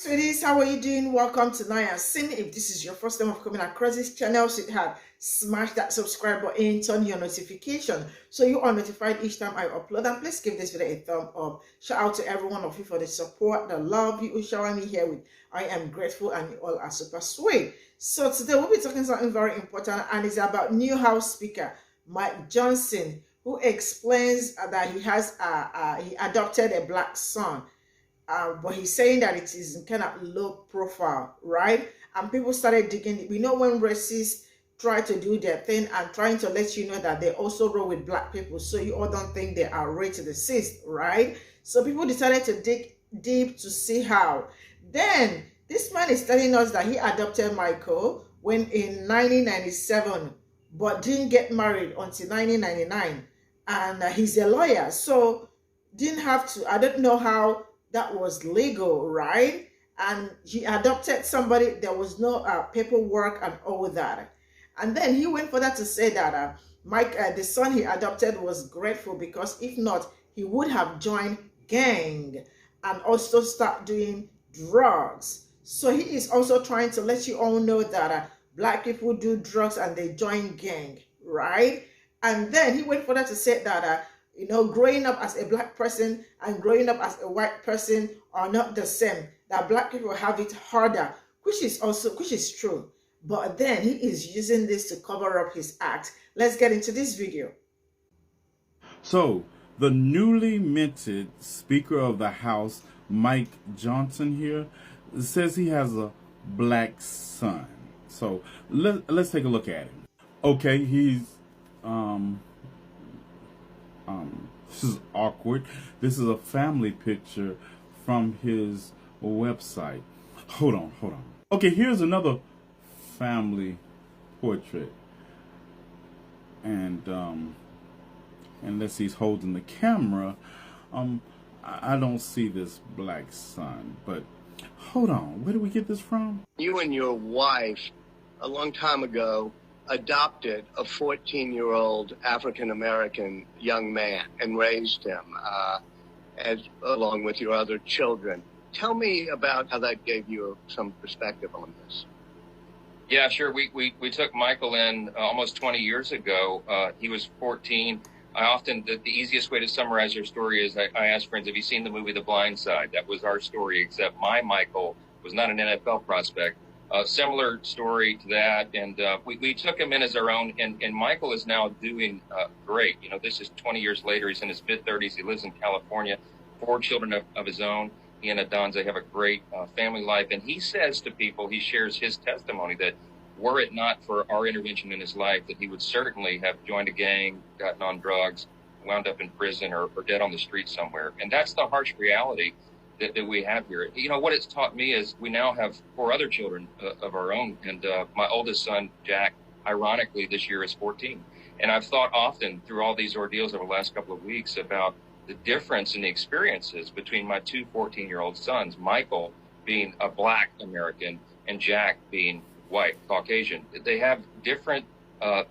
Sweeties, how are you doing? Welcome to Naya Sin. If this is your first time of coming across this channel, sweetheart, smash that subscribe button, turn your notification so you are notified each time I upload. And please give this video a thumb up. Shout out to every one of you for the support, the love you shower me here with. I am grateful and you all are super sweet. So today we'll be talking something very important, and it's about new House Speaker Mike Johnson, who explains that he adopted a black son. But he's saying that it is kind of low profile, right? And people started digging. We know when racists try to do their thing and trying to let you know that they also roll with black people, so you all don't think they are racist, right? So people decided to dig deep to see how. Then this man is telling us that he adopted Michael when in 1997, but didn't get married until 1999, and he's a lawyer, so didn't have to. I don't know how that was legal, right? And he adopted somebody. There was no paperwork and all that. And then he went further to say that Mike, the son he adopted, was grateful because if not, he would have joined gang and also start doing drugs. So he is also trying to let you all know that black people do drugs and they join gang, right? And then he went further to say that growing up as a black person and growing up as a white person are not the same. That black people have it harder, which is true. But then he is using this to cover up his act. Let's get into this video. So, the newly minted Speaker of the House, Mike Johnson here, says he has a black son. So, let's take a look at him. Okay, he's this is awkward. This is a family picture from his website. Hold on. Okay, here's another family portrait. And unless he's holding the camera, I don't see this black son. But hold on, where do we get this from? You and your wife, a long time ago, adopted a 14-year-old African-American young man and raised him along with your other children. Tell me about how that gave you some perspective on this. Yeah, sure. We took Michael in almost 20 years ago. He was 14. The easiest way to summarize our story is I ask friends, have you seen the movie The Blind Side? That was our story, except my Michael was not an NFL prospect. Similar story to that, and we took him in as our own, and Michael is now doing great. This is 20 years later. He's in his mid-30s. He lives in California, 4 children of his own. He and Adonza have a great family life, and he says to people, he shares his testimony that were it not for our intervention in his life, that he would certainly have joined a gang, gotten on drugs, wound up in prison, or dead on the street somewhere. And that's the harsh reality that we have here. What it's taught me is we now have 4 other children of our own, and my oldest son, Jack, ironically, this year is 14. And I've thought often through all these ordeals over the last couple of weeks about the difference in the experiences between my 2 14-year-old sons, Michael being a black American and Jack being white, Caucasian. They have different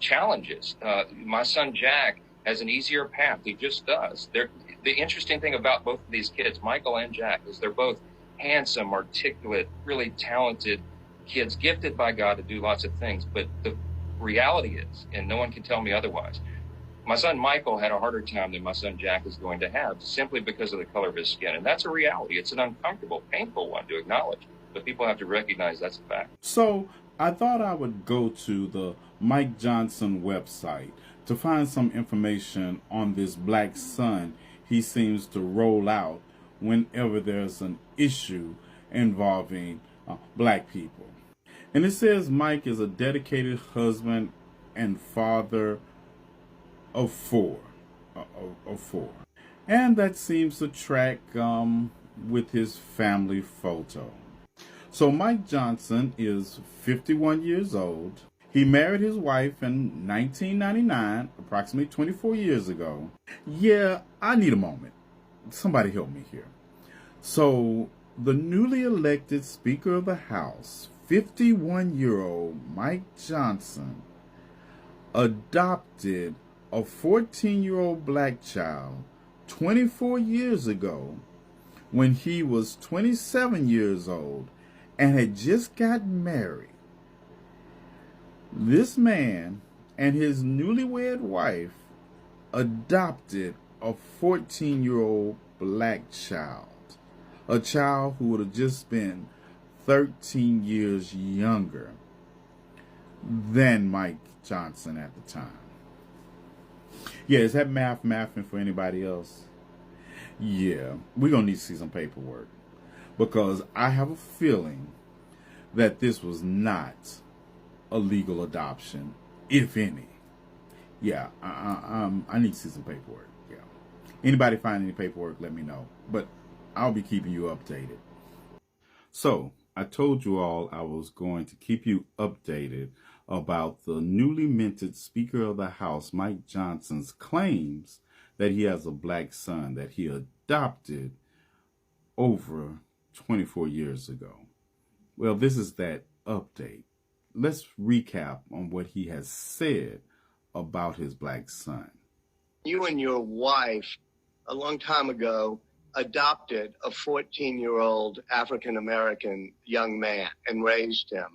challenges. My son, Jack, has an easier path. He just does. The interesting thing about both of these kids, Michael and Jack, is they're both handsome, articulate, really talented kids, gifted by God to do lots of things. But the reality is, and no one can tell me otherwise, my son Michael had a harder time than my son Jack is going to have simply because of the color of his skin. And that's a reality. It's an uncomfortable, painful one to acknowledge. But people have to recognize that's a fact. So I thought I would go to the Mike Johnson website to find some information on this black son he seems to roll out whenever there's an issue involving black people. And it says Mike is a dedicated husband and father of 4. And that seems to track with his family photo. So Mike Johnson is 51 years old. He married his wife in 1999, approximately 24 years ago. Yeah, I need a moment. Somebody help me here. So the newly elected Speaker of the House, 51-year-old Mike Johnson, adopted a 14-year-old black child 24 years ago when he was 27 years old and had just got married. This man and his newlywed wife adopted a 14-year-old black child, a child who would have just been 13 years younger than Mike Johnson at the time. Yeah, is that mathing for anybody else? Yeah, we're going to need to see some paperwork, because I have a feeling that this was not a legal adoption, if any. Yeah, I need to see some paperwork. Yeah. Anybody find any paperwork, let me know. But I'll be keeping you updated. So, I told you all I was going to keep you updated about the newly minted Speaker of the House, Mike Johnson's claims that he has a black son that he adopted over 24 years ago. Well, this is that update. Let's recap on what he has said about his black son. You and your wife, a long time ago, adopted a 14-year-old African-American young man and raised him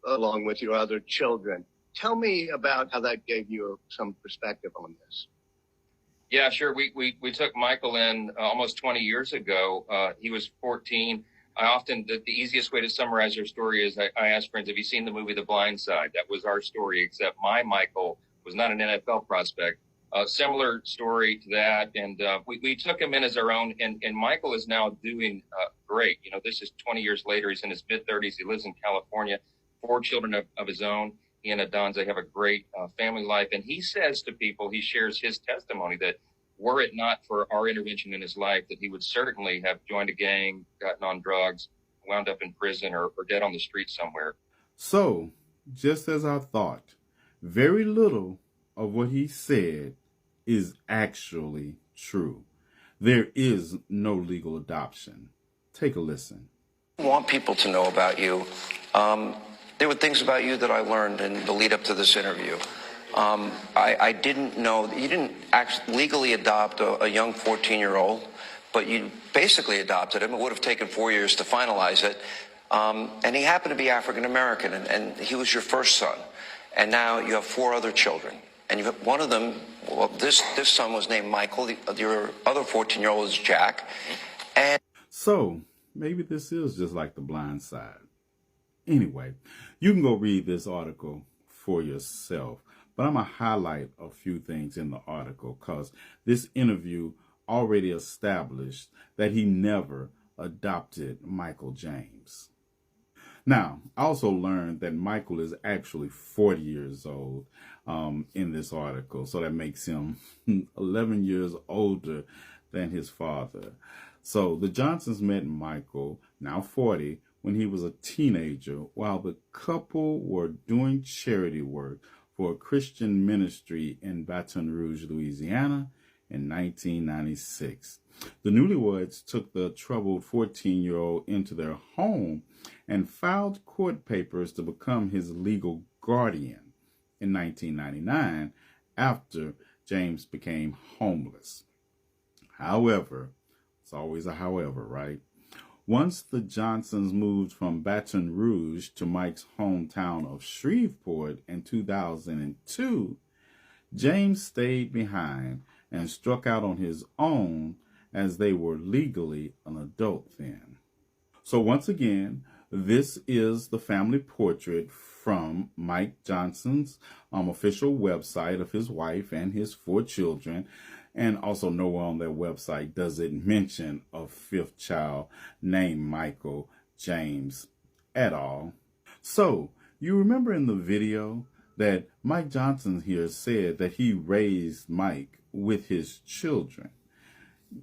along with your other children. Tell me about how that gave you some perspective on this. Yeah, sure. We took Michael in almost 20 years ago. He was 14. The easiest way to summarize our story is I ask friends, have you seen the movie The Blind Side? That was our story, except my Michael was not an NFL prospect. Similar story to that. And we took him in as our own. And Michael is now doing great. You know, this is 20 years later. He's in his mid-30s. He lives in California, 4 children of his own. He and Adonza have a great family life. And he says to people, he shares his testimony that were it not for our intervention in his life, that he would certainly have joined a gang, gotten on drugs, wound up in prison or dead on the street somewhere. So, just as I thought, very little of what he said is actually true. There is no legal adoption. Take a listen. I want people to know about you. There were things about you that I learned in the lead up to this interview. I didn't know that you didn't actually legally adopt a young 14-year-old, but you basically adopted him. It would have taken 4 years to finalize it. And he happened to be African-American, and he was your first son. And now you have 4 other children. And you have one of them, well, this son was named Michael. Your other 14-year-old is Jack. And so maybe this is just like The Blind Side. Anyway, you can go read this article for yourself. But I'm going to highlight a few things in the article because this interview already established that he never adopted Michael James. Now, I also learned that Michael is actually 40 years old in this article, so that makes him 11 years older than his father. So the Johnsons met Michael, now 40, when he was a teenager, while the couple were doing charity work for a Christian ministry in Baton Rouge, Louisiana in 1996. The newlyweds took the troubled 14-year-old into their home and filed court papers to become his legal guardian in 1999 after James became homeless. However, it's always a however, right? Once the Johnsons moved from Baton Rouge to Mike's hometown of Shreveport in 2002, James stayed behind and struck out on his own as they were legally an adult then. So once again, this is the family portrait from Mike Johnson's official website of his wife and his 4 children. And also nowhere on their website does it mention a 5th child named Michael James at all. So you remember in the video that Mike Johnson here said that he raised Mike with his children.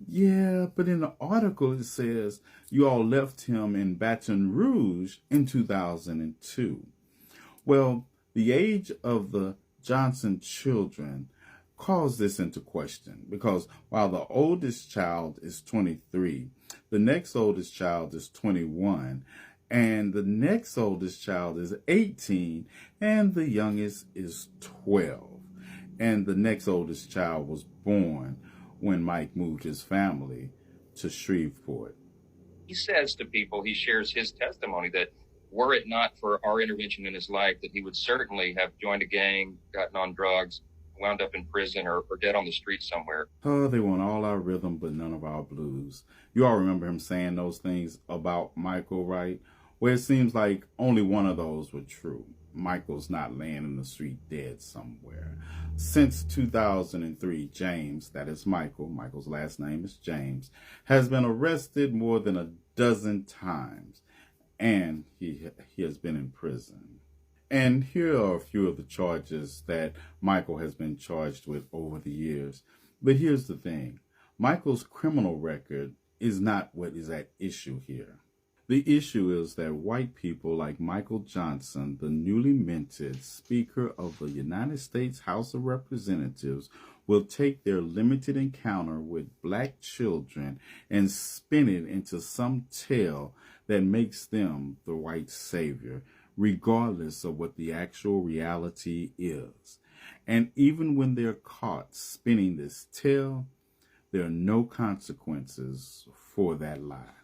Yeah, but in the article it says you all left him in Baton Rouge in 2002. Well, the age of the Johnson children calls this into question because while the oldest child is 23, the next oldest child is 21, and the next oldest child is 18, and the youngest is 12. And the next oldest child was born when Mike moved his family to Shreveport. He says to people, he shares his testimony that were it not for our intervention in his life, that he would certainly have joined a gang, gotten on drugs, wound up in prison or dead on the street somewhere. Oh, they want all our rhythm, but none of our blues. You all remember him saying those things about Michael, right? Well, it seems like only one of those were true. Michael's not laying in the street dead somewhere. Since 2003, James, that is Michael's last name is James, has been arrested more than a dozen times, and he has been in prison. And here are a few of the charges that Michael has been charged with over the years. But here's the thing. Michael's criminal record is not what is at issue here. The issue is that white people like Michael Johnson, the newly minted Speaker of the United States House of Representatives, will take their limited encounter with black children and spin it into some tale that makes them the white savior, regardless of what the actual reality is. And even when they're caught spinning this tale, there are no consequences for that lie.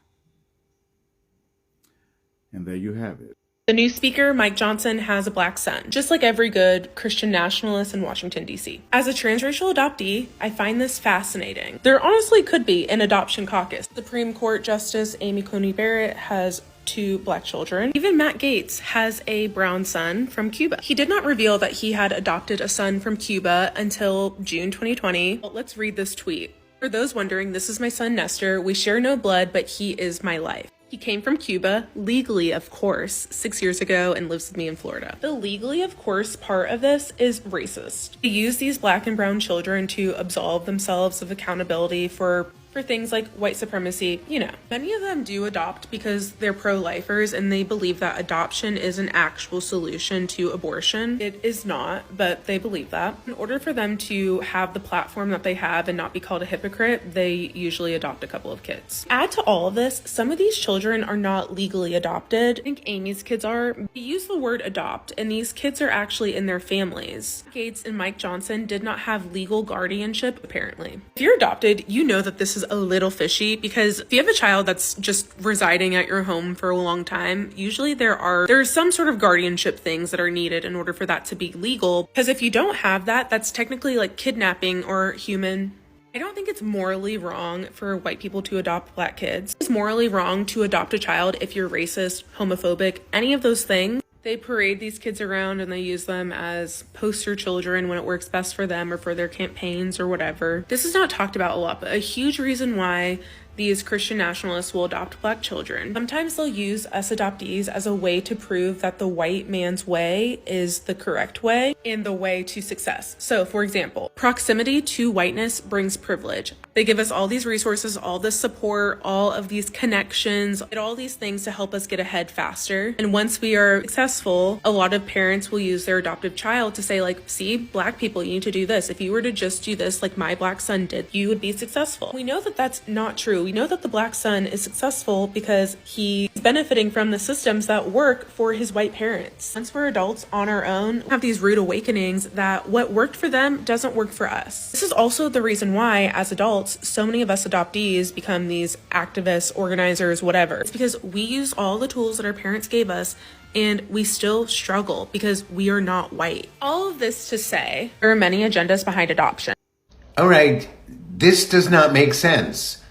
And there you have it. The new speaker, Mike Johnson, has a black son, just like every good Christian nationalist in Washington, D.C. As a transracial adoptee, I find this fascinating. There honestly could be an adoption caucus. Supreme Court Justice Amy Coney Barrett has 2 black children. Even Matt Gaetz has a brown son from Cuba. He did not reveal that he had adopted a son from Cuba until June 2020. Well, let's read this tweet. For those wondering, this is my son Nestor. We share no blood, but he is my life. He came from Cuba, legally of course, 6 years ago and lives with me in Florida. The legally of course part of this is racist. They use these black and brown children to absolve themselves of accountability for things like white supremacy, you know. Many of them do adopt because they're pro-lifers and they believe that adoption is an actual solution to abortion. It is not, but they believe that. In order for them to have the platform that they have and not be called a hypocrite, they usually adopt a couple of kids. Add to all of this, some of these children are not legally adopted. I think Amy's kids are. They use the word adopt, and these kids are actually in their families. Gaetz and Mike Johnson did not have legal guardianship, apparently. If you're adopted, you know that this is a little fishy, because if you have a child that's just residing at your home for a long time, usually there's some sort of guardianship things that are needed in order for that to be legal, because if you don't have that, that's technically like kidnapping or human. I don't think it's morally wrong for white people to adopt black kids. It's morally wrong to adopt a child if you're racist, homophobic, any of those things. They parade these kids around and they use them as poster children when it works best for them or for their campaigns or whatever. This is not talked about a lot, but a huge reason why these Christian nationalists will adopt black children. Sometimes they'll use us adoptees as a way to prove that the white man's way is the correct way and the way to success. So, for example, proximity to whiteness brings privilege. They give us all these resources, all this support, all of these connections, all these things to help us get ahead faster. And once we are successful, a lot of parents will use their adoptive child to say, like, see, black people, you need to do this. If you were to just do this like my black son did, you would be successful. We know that that's not true. We know that the black son is successful because he's benefiting from the systems that work for his white parents. Once we're adults on our own, we have these rude awakenings that what worked for them doesn't work for us. This is also the reason why, as adults, so many of us adoptees become these activists, organizers, whatever. It's because we use all the tools that our parents gave us and we still struggle because we are not white. All of this to say, there are many agendas behind adoption. All right, this does not make sense.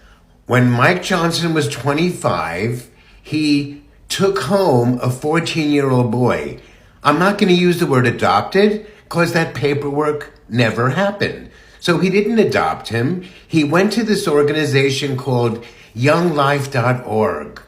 When Mike Johnson was 25, he took home a 14-year-old boy. I'm not going to use the word adopted because that paperwork never happened. So he didn't adopt him. He went to this organization called YoungLife.org.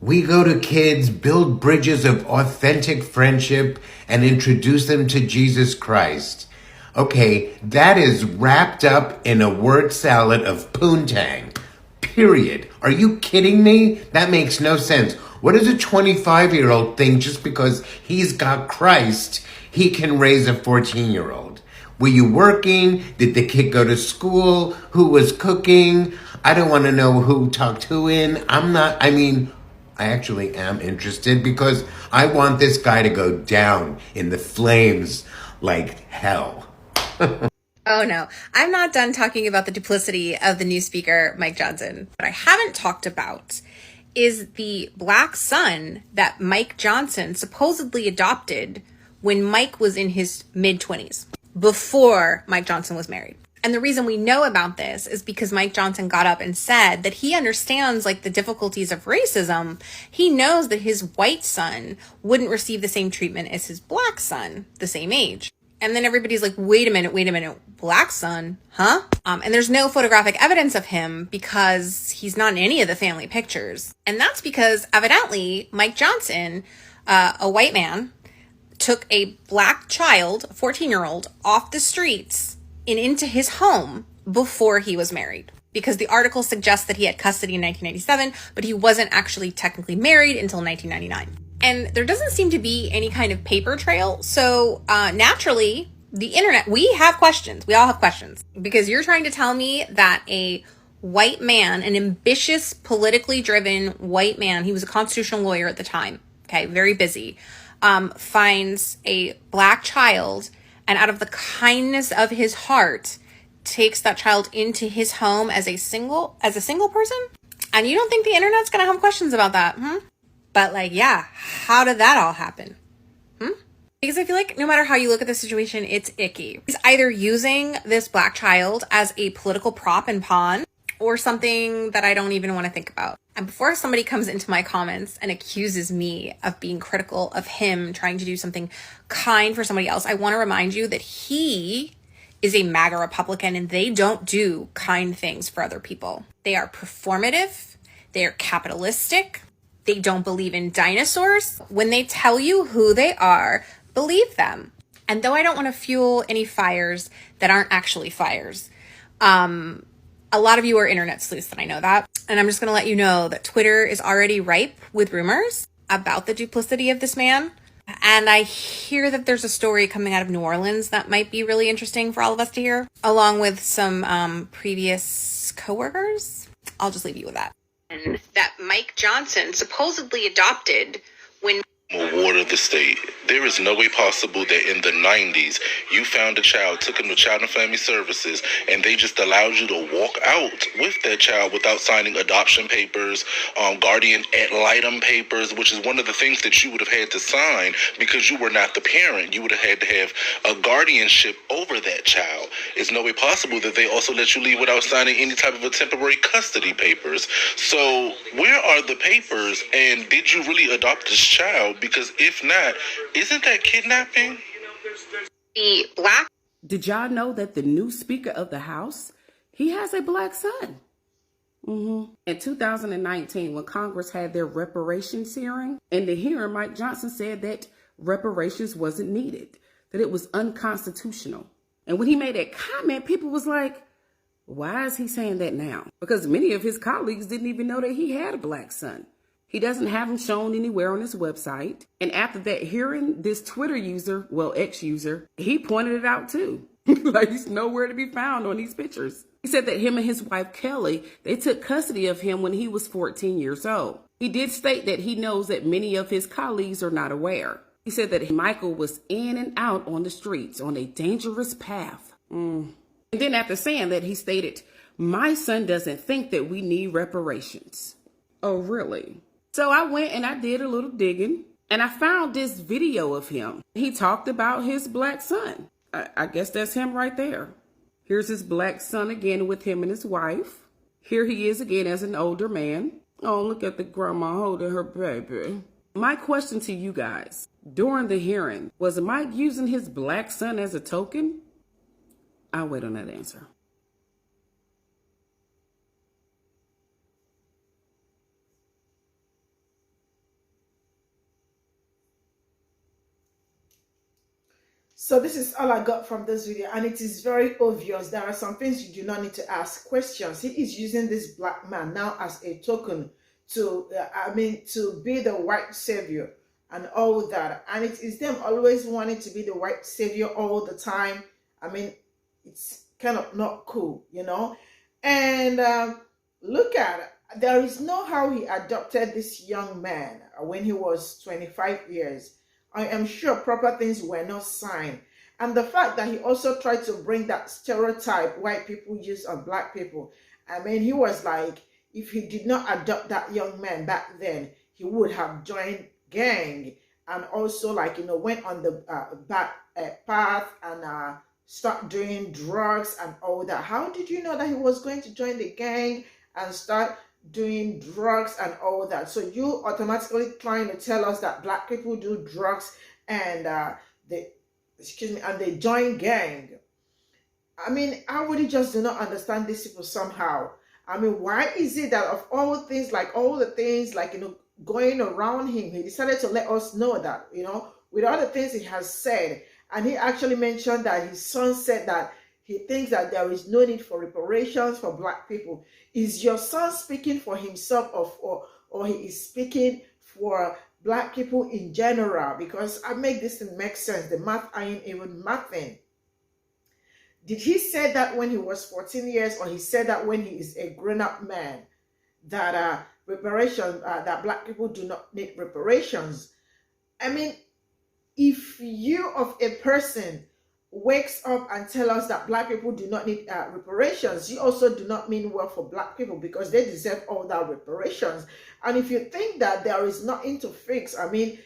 We go to kids, build bridges of authentic friendship, and introduce them to Jesus Christ. Okay, that is wrapped up in a word salad of poontang. Period. Are you kidding me? That makes no sense. What does a 25-year-old think just because he's got Christ, he can raise a 14-year-old? Were you working? Did the kid go to school? Who was cooking? I don't want to know who talked who in. I actually am interested because I want this guy to go down in the flames like hell. Oh no, I'm not done talking about the duplicity of the new speaker, Mike Johnson. What I haven't talked about is the black son that Mike Johnson supposedly adopted when Mike was in his mid-20s, before Mike Johnson was married. And the reason we know about this is because Mike Johnson got up and said that he understands like the difficulties of racism. He knows that his white son wouldn't receive the same treatment as his black son, the same age. And then everybody's like, wait a minute, black son, huh? And there's no photographic evidence of him because he's not in any of the family pictures. And that's because evidently Mike Johnson, a white man, took a black child, a 14-year-old, off the streets and into his home before he was married. Because the article suggests that he had custody in 1997, but he wasn't actually technically married until 1999. And there doesn't seem to be any kind of paper trail. So naturally, the internet, we have questions. We all have questions. Because you're trying to tell me that a white man, an ambitious, politically driven white man, he was a constitutional lawyer at the time, okay, very busy, finds a black child and out of the kindness of his heart takes that child into his home as a single person? And you don't think the internet's gonna have questions about that, But like, yeah, how did that all happen? Because I feel like no matter how you look at the situation, it's icky. He's either using this black child as a political prop and pawn or something that I don't even want to think about. And before somebody comes into my comments and accuses me of being critical of him trying to do something kind for somebody else, I want to remind you that he is a MAGA Republican and they don't do kind things for other people. They are performative. They are capitalistic. They don't believe in dinosaurs. When they tell you who they are, believe them. And though I don't want to fuel any fires that aren't actually fires, a lot of you are internet sleuths, and I know that. And I'm just going to let you know that Twitter is already ripe with rumors about the duplicity of this man. And I hear that there's a story coming out of New Orleans that might be really interesting for all of us to hear, along with some previous coworkers. I'll just leave you with that. That Mike Johnson supposedly adopted when ward of the state. There is no way possible that in the 90s you found a child, took him to Child and Family Services, and they just allowed you to walk out with that child without signing adoption papers, guardian ad litem papers, which is one of the things that you would have had to sign because you were not the parent. You would have had to have a guardianship over that child. It's no way possible that they also let you leave without signing any type of a temporary custody papers. So where are the papers, and did you really adopt this child? Because if not, isn't that kidnapping? the black. Did y'all know that the new Speaker of the House, he has a black son? In 2019, when Congress had their reparations hearing, in the hearing, Mike Johnson said that reparations wasn't needed, that it was unconstitutional. And when he made that comment, people was like, why is he saying that now? Because many of his colleagues didn't even know that he had a black son. He doesn't have him shown anywhere on his website. And after that hearing, this Twitter user, well, ex-user, he pointed it out too. Like he's nowhere to be found on these pictures. He said that him and his wife, Kelly, they took custody of him when he was 14 years old. He did state that he knows that many of his colleagues are not aware. He said that Michael was in and out on the streets on a dangerous path. And then after saying that, he stated, my son doesn't think that we need reparations. Oh, really? So I went and I did a little digging and I found this video of him. He talked about his black son. I guess that's him right there. Here's his black son again with him and his wife. Here he is again as an older man. Oh, look at the grandma holding her baby. My question to you guys, during the hearing, was Mike using his black son as a token? I'll wait on that answer. So this is all I got from this video, and it is very obvious. There are some things you do not need to ask questions. He is using this black man now as a token to, to be the white savior and all that. And it is them always wanting to be the white savior all the time. I mean, it's kind of not cool, you know. And look at it. There is no how he adopted this young man when he was 25 years. I am sure proper things were not signed. And the fact that he also tried to bring that stereotype white people use on black people. I mean, he was like, if he did not adopt that young man back then, he would have joined gang, and also, like, you know, went on the back path and start doing drugs and all that. How did you know that he was going to join the gang and start doing drugs and all that? So you automatically trying to tell us that black people do drugs and they join gang. I mean, how would he just do not understand these people somehow? I mean, why is it that of all things, like all the things, like, you know, going around him, he decided to let us know that, you know, with all the things he has said, and he actually mentioned that his son said that he thinks that there is no need for reparations for black people. Is your son speaking for himself, or he is speaking for black people in general? Because I make this make sense. The math ain't even mathing. Did he say that when he was 14 years, or he said that when he is a grown-up man, that that black people do not need reparations? I mean, if you of a person wakes up and tell us that black people do not need reparations, you also do not mean well for black people, because they deserve all that reparations. And if you think that there is nothing to fix, I mean,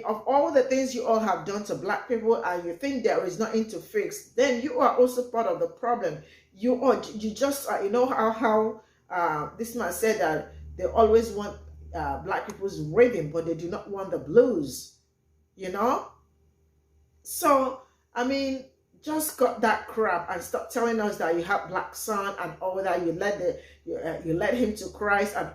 of all the things you all have done to black people, and you think there is nothing to fix, then you are also part of the problem. You just you know how this man said that they always want black people's rhythm, but they do not want the blues, you know? So I mean, just cut that crap and stop telling us that you have black son and all that. You led him to Christ, and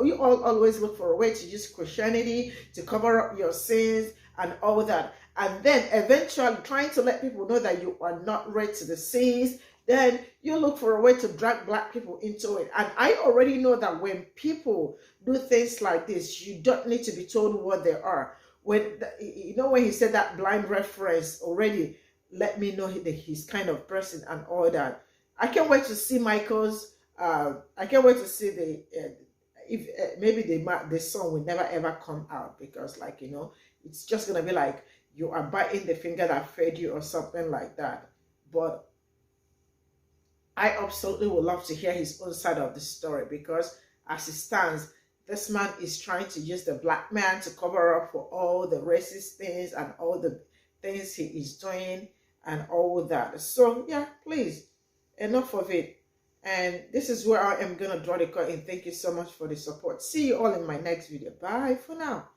you all always look for a way to use Christianity to cover up your sins and all that. And then eventually trying to let people know that you are not ready to the sins, then you look for a way to drag black people into it. And I already know that when people do things like this, you don't need to be told what they are. When you know, when he said that blind reference already, let me know that he's kind of person and all that. I can't wait to see Michael's. I can't wait to see the if maybe the song will never ever come out, because, like, you know, it's just gonna be like you are biting the finger that fed you or something like that. But I absolutely would love to hear his own side of the story, because as it stands, this man is trying to use the black man to cover up for all the racist things and all the things he is doing and all that. So yeah, please, enough of it. And this is where I am going to draw the curtain. Thank you so much for the support. See you all in my next video. Bye for now.